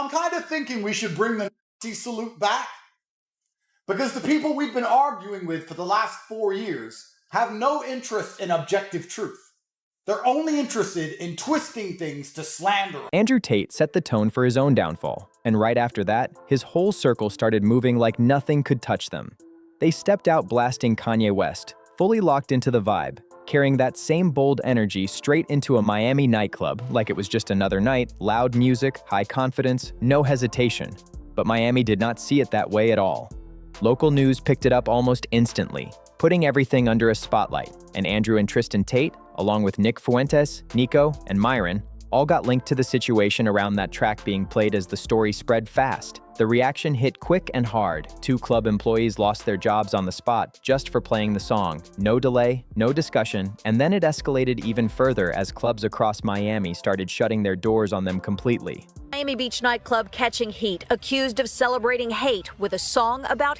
I'm kind of thinking we should bring the Nazi salute back. Because the people we've been arguing with for the last 4 years have no interest in objective truth. They're only interested in twisting things to slander. Andrew Tate set the tone for his own downfall, and right after that, his whole circle started moving like nothing could touch them. They stepped out blasting Kanye West, fully locked into the vibe, carrying that same bold energy straight into a Miami nightclub like it was just another night, loud music, high confidence, no hesitation. But Miami did not see it that way at all. Local news picked it up almost instantly, putting everything under a spotlight, and Andrew and Tristan Tate, along with Nick Fuentes, Nico, and Myron, all got linked to the situation around that track being played as the story spread fast. The reaction hit quick and hard. 2 club employees lost their jobs on the spot just for playing the song. No delay, no discussion, and then it escalated even further as clubs across Miami started shutting their doors on them completely. Miami Beach nightclub catching heat, accused of celebrating hate with a song about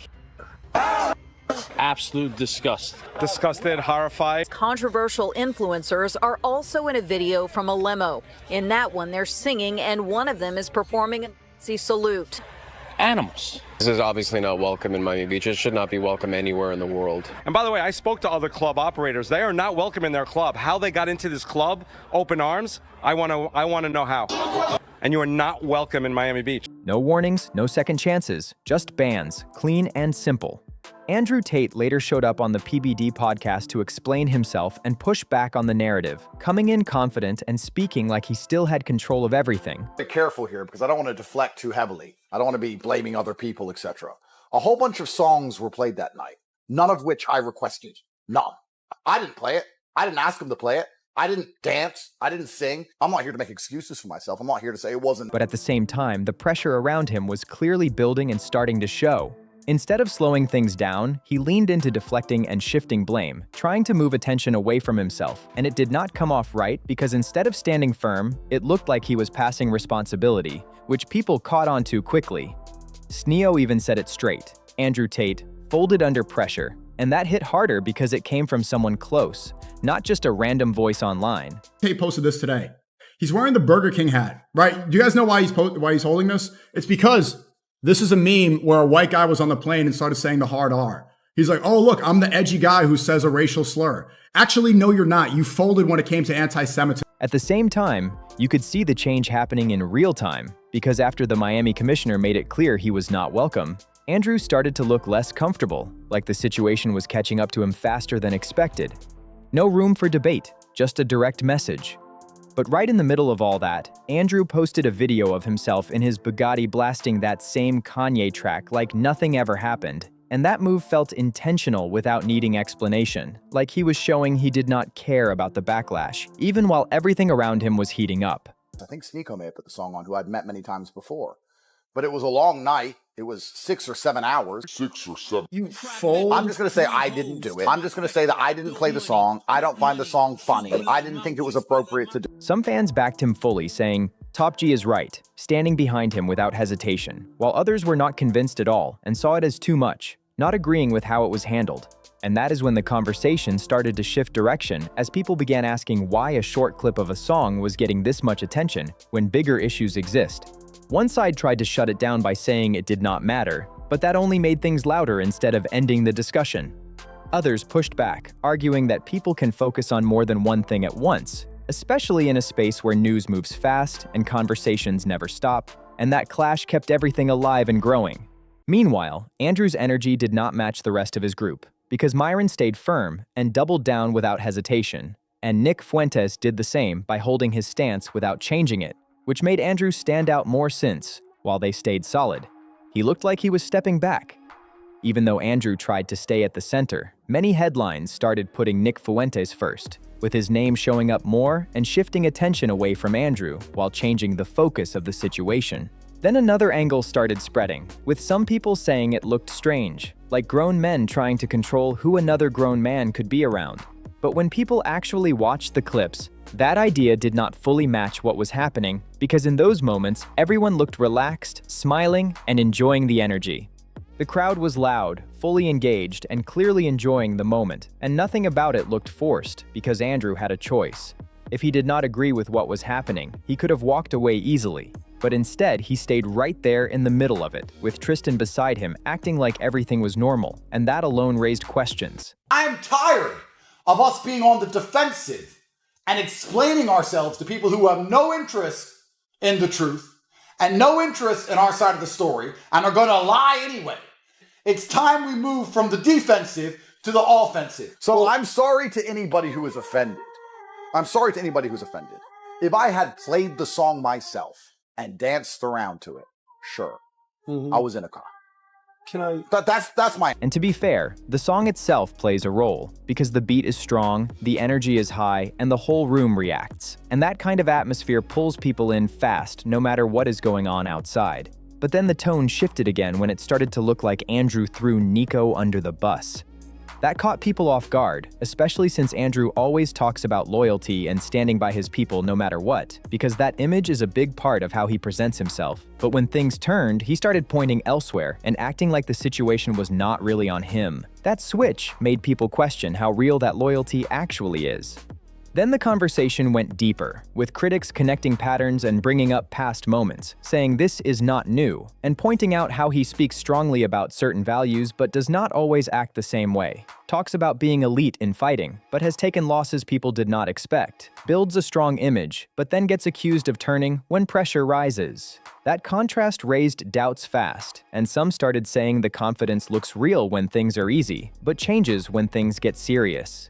absolute disgust. Disgusted, horrified. Controversial influencers are also in a video from a limo. In that one, they're singing, and one of them is performing a Nazi salute. Animals. This is obviously not welcome in Miami Beach. It should not be welcome anywhere in the world. And by the way, I spoke to other club operators. They are not welcome in their club. How they got into this club, open arms, I want to know how. And you are not welcome in Miami Beach. No warnings, no second chances, just bans, clean and simple. Andrew Tate later showed up on the PBD podcast to explain himself and push back on the narrative, coming in confident and speaking like he still had control of everything. Be careful here because I don't want to deflect too heavily. I don't want to be blaming other people, etc. A whole bunch of songs were played that night, none of which I requested. None. I didn't play it. I didn't ask them to play it. I didn't dance. I didn't sing. I'm not here to make excuses for myself. I'm not here to say it wasn't. But at the same time, the pressure around him was clearly building and starting to show. Instead of slowing things down, he leaned into deflecting and shifting blame, trying to move attention away from himself, and it did not come off right because instead of standing firm, it looked like he was passing responsibility, which people caught on to quickly. Sneo even said it straight. Andrew Tate folded under pressure, and that hit harder because it came from someone close, not just a random voice online. Tate posted this today. He's wearing the Burger King hat, right? Do you guys know why he's holding this? It's because this is a meme where a white guy was on the plane and started saying the hard R. He's like, oh, look, I'm the edgy guy who says a racial slur. Actually, no, you're not. You folded when it came to anti-Semitism. At the same time, you could see the change happening in real time because after the Miami commissioner made it clear he was not welcome, Andrew started to look less comfortable, like the situation was catching up to him faster than expected. No room for debate, just a direct message. But right in the middle of all that, Andrew posted a video of himself in his Bugatti blasting that same Kanye track like nothing ever happened, and that move felt intentional without needing explanation, like he was showing he did not care about the backlash, even while everything around him was heating up. I think Sneeko may have put the song on, who I'd met many times before. But it was a long night. It was 6 or 7 hours. 6 or 7. You fold? I'm just going to say I didn't do it. I'm just going to say that I didn't play the song. I don't find the song funny. I didn't think it was appropriate to do. Some fans backed him fully, saying, Top G is right, standing behind him without hesitation, while others were not convinced at all and saw it as too much, not agreeing with how it was handled. And that is when the conversation started to shift direction as people began asking why a short clip of a song was getting this much attention when bigger issues exist. One side tried to shut it down by saying it did not matter, but that only made things louder instead of ending the discussion. Others pushed back, arguing that people can focus on more than one thing at once, especially in a space where news moves fast and conversations never stop, and that clash kept everything alive and growing. Meanwhile, Andrew's energy did not match the rest of his group, because Myron stayed firm and doubled down without hesitation, and Nick Fuentes did the same by holding his stance without changing it, which made Andrew stand out more since, while they stayed solid. He looked like he was stepping back. Even though Andrew tried to stay at the center, many headlines started putting Nick Fuentes first, with his name showing up more and shifting attention away from Andrew while changing the focus of the situation. Then another angle started spreading, with some people saying it looked strange, like grown men trying to control who another grown man could be around. But when people actually watched the clips, that idea did not fully match what was happening because in those moments, everyone looked relaxed, smiling, and enjoying the energy. The crowd was loud, fully engaged, and clearly enjoying the moment, and nothing about it looked forced because Andrew had a choice. If he did not agree with what was happening, he could have walked away easily. But instead, he stayed right there in the middle of it, with Tristan beside him acting like everything was normal, and that alone raised questions. I'm tired of us being on the defensive and explaining ourselves to people who have no interest in the truth and no interest in our side of the story and are going to lie anyway. It's time we move from the defensive to the offensive. So I'm sorry to anybody who is offended. I'm sorry to anybody who's offended. If I had played the song myself and danced around to it, sure, I was in a car. That's my... And to be fair, the song itself plays a role, because the beat is strong, the energy is high, and the whole room reacts. And that kind of atmosphere pulls people in fast, no matter what is going on outside. But then the tone shifted again when it started to look like Andrew threw Nico under the bus. That caught people off guard, especially since Andrew always talks about loyalty and standing by his people no matter what, because that image is a big part of how he presents himself. But when things turned, he started pointing elsewhere and acting like the situation was not really on him. That switch made people question how real that loyalty actually is. Then the conversation went deeper, with critics connecting patterns and bringing up past moments, saying this is not new, and pointing out how he speaks strongly about certain values but does not always act the same way. Talks about being elite in fighting, but has taken losses people did not expect. Builds a strong image, but then gets accused of turning when pressure rises. That contrast raised doubts fast, and some started saying the confidence looks real when things are easy, but changes when things get serious.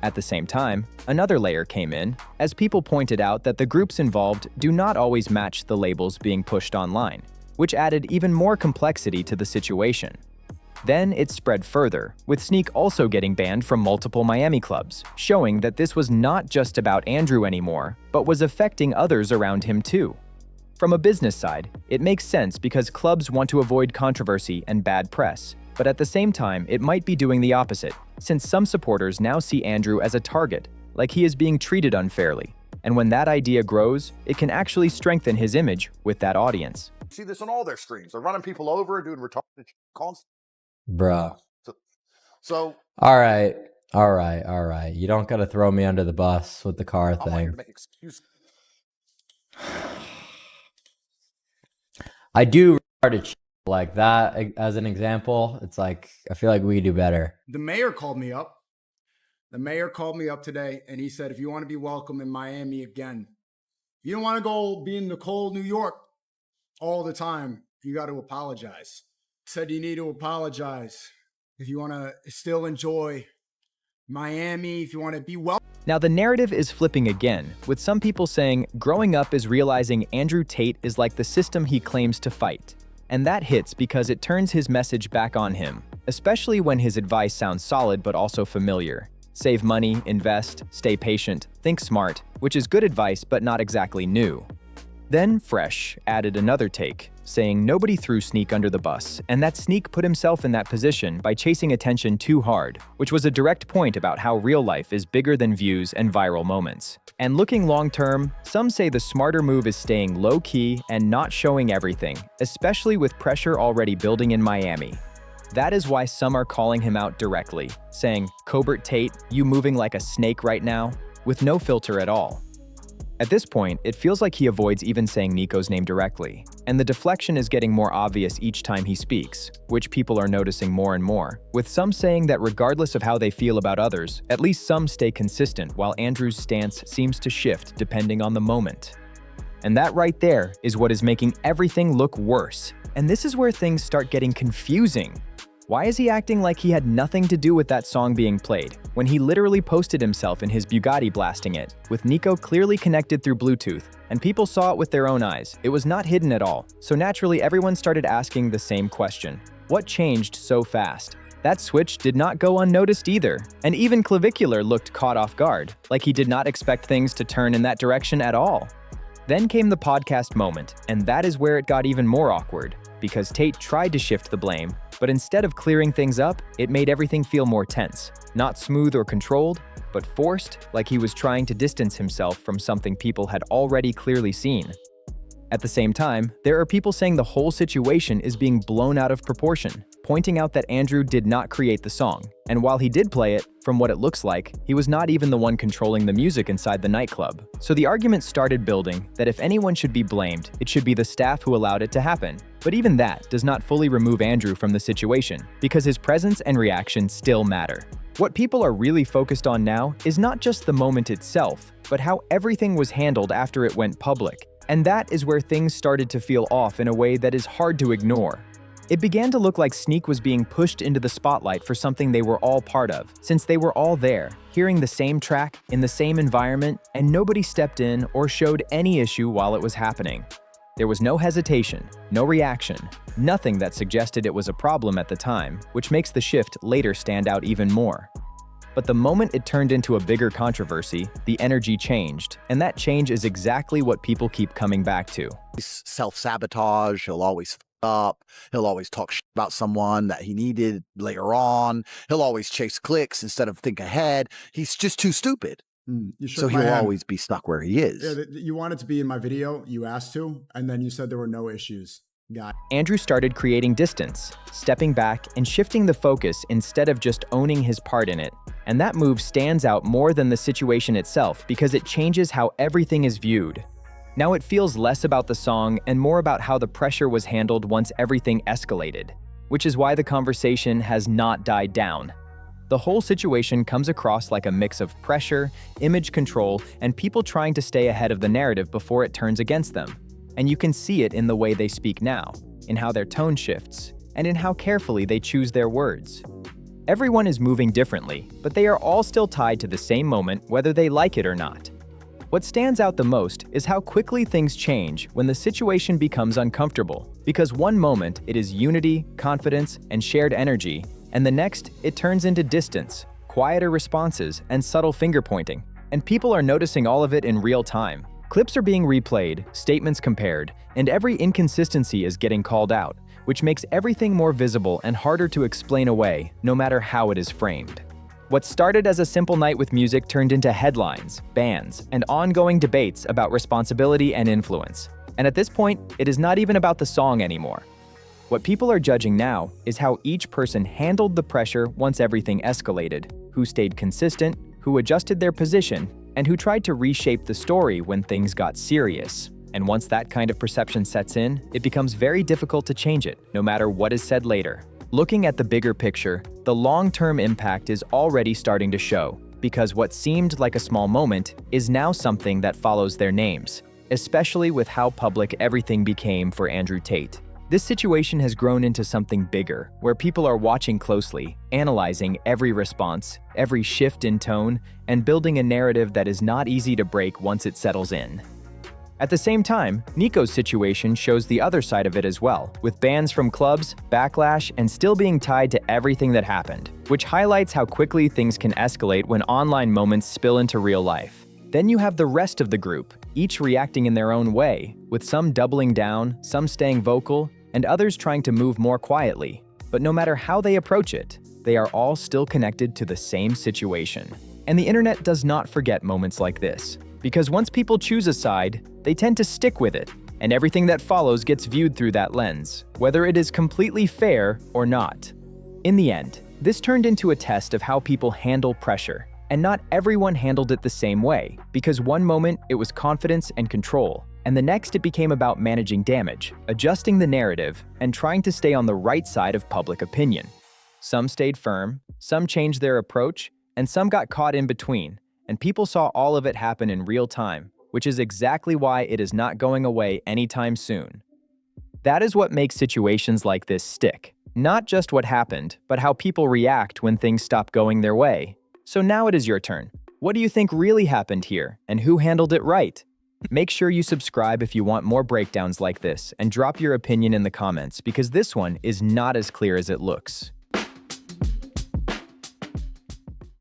At the same time, another layer came in, as people pointed out that the groups involved do not always match the labels being pushed online, which added even more complexity to the situation. Then it spread further, with Sneak also getting banned from multiple Miami clubs, showing that this was not just about Andrew anymore, but was affecting others around him too. From a business side, it makes sense because clubs want to avoid controversy and bad press, but at the same time, it might be doing the opposite, since some supporters now see Andrew as a target, like he is being treated unfairly. And when that idea grows, it can actually strengthen his image with that audience. See this on all their streams. They're running people over, doing retarded calls. Bruh. So All right. You don't gotta throw me under the bus with the car I want you thing. to make excuses. I do retarded shit like that as an example. It's like, I feel like we could do better. The mayor called me up. The mayor called me up today, and he said, if you want to be welcome in Miami again, you don't want to go be in the cold New York all the time, you got to apologize. Said you need to apologize if you want to still enjoy Miami, if you want to be welcome. Now the narrative is flipping again, with some people saying growing up is realizing Andrew Tate is like the system he claims to fight. And that hits because it turns his message back on him, especially when his advice sounds solid but also familiar. Save money, invest, stay patient, think smart, which is good advice but not exactly new. Then Fresh added another take, saying nobody threw Sneak under the bus, and that Sneak put himself in that position by chasing attention too hard, which was a direct point about how real life is bigger than views and viral moments. And looking long-term, some say the smarter move is staying low-key and not showing everything, especially with pressure already building in Miami. That is why some are calling him out directly, saying, Cobert Tate, you moving like a snake right now, with no filter at all. At this point, it feels like he avoids even saying Nico's name directly, and the deflection is getting more obvious each time he speaks, which people are noticing more and more, with some saying that regardless of how they feel about others, at least some stay consistent while Andrew's stance seems to shift depending on the moment. And that right there is what is making everything look worse. And this is where things start getting confusing. Why is he acting like he had nothing to do with that song being played, when he literally posted himself in his Bugatti blasting it, with Nico clearly connected through Bluetooth, and people saw it with their own eyes? It was not hidden at all, so naturally everyone started asking the same question. What changed so fast? That switch did not go unnoticed either, and even Clavicular looked caught off guard, like he did not expect things to turn in that direction at all. Then came the podcast moment, and that is where it got even more awkward, because Tate tried to shift the blame, but instead of clearing things up, it made everything feel more tense. Not smooth or controlled, but forced, like he was trying to distance himself from something people had already clearly seen. At the same time, there are people saying the whole situation is being blown out of proportion, pointing out that Andrew did not create the song, and while he did play it, from what it looks like, he was not even the one controlling the music inside the nightclub. So the argument started building that if anyone should be blamed, it should be the staff who allowed it to happen. But even that does not fully remove Andrew from the situation, because his presence and reaction still matter. What people are really focused on now is not just the moment itself, but how everything was handled after it went public. And that is where things started to feel off in a way that is hard to ignore. It began to look like Sneak was being pushed into the spotlight for something they were all part of, since they were all there, hearing the same track, in the same environment, and nobody stepped in or showed any issue while it was happening. There was no hesitation, no reaction, nothing that suggested it was a problem at the time, which makes the shift later stand out even more. But the moment it turned into a bigger controversy, the energy changed, and that change is exactly what people keep coming back to. He's self-sabotage, he'll always up, he'll always talk about someone that he needed later on, he'll always chase clicks instead of think ahead. He's just too stupid. So he'll always be stuck where he is. Yeah, you wanted to be in my video, you asked to, and then you said there were no issues. Andrew started creating distance, stepping back and shifting the focus instead of just owning his part in it. And that move stands out more than the situation itself because it changes how everything is viewed. Now it feels less about the song and more about how the pressure was handled once everything escalated, which is why the conversation has not died down. The whole situation comes across like a mix of pressure, image control, and people trying to stay ahead of the narrative before it turns against them. And you can see it in the way they speak now, in how their tone shifts, and in how carefully they choose their words. Everyone is moving differently, but they are all still tied to the same moment whether they like it or not. What stands out the most is how quickly things change when the situation becomes uncomfortable, because one moment it is unity, confidence, and shared energy, and the next it turns into distance, quieter responses, and subtle finger-pointing. And people are noticing all of it in real time. Clips are being replayed, statements compared, and every inconsistency is getting called out, which makes everything more visible and harder to explain away, no matter how it is framed. What started as a simple night with music turned into headlines, bans, and ongoing debates about responsibility and influence. And at this point, it is not even about the song anymore. What people are judging now is how each person handled the pressure once everything escalated, who stayed consistent, who adjusted their position, and who tried to reshape the story when things got serious. And once that kind of perception sets in, it becomes very difficult to change it, no matter what is said later. Looking at the bigger picture, the long-term impact is already starting to show, because what seemed like a small moment is now something that follows their names, especially with how public everything became for Andrew Tate. This situation has grown into something bigger, where people are watching closely, analyzing every response, every shift in tone, and building a narrative that is not easy to break once it settles in. At the same time, Nico's situation shows the other side of it as well, with bans from clubs, backlash, and still being tied to everything that happened, which highlights how quickly things can escalate when online moments spill into real life. Then you have the rest of the group, each reacting in their own way, with some doubling down, some staying vocal, and others trying to move more quietly. But no matter how they approach it, they are all still connected to the same situation. And the internet does not forget moments like this, because once people choose a side, they tend to stick with it, and everything that follows gets viewed through that lens, whether it is completely fair or not. In the end, this turned into a test of how people handle pressure, and not everyone handled it the same way, because one moment it was confidence and control, and the next it became about managing damage, adjusting the narrative, and trying to stay on the right side of public opinion. Some stayed firm, some changed their approach, and some got caught in between, and people saw all of it happen in real time, which is exactly why it is not going away anytime soon. That is what makes situations like this stick. Not just what happened, but how people react when things stop going their way. So now it is your turn. What do you think really happened here, and who handled it right? Make sure you subscribe if you want more breakdowns like this, and drop your opinion in the comments because this one is not as clear as it looks.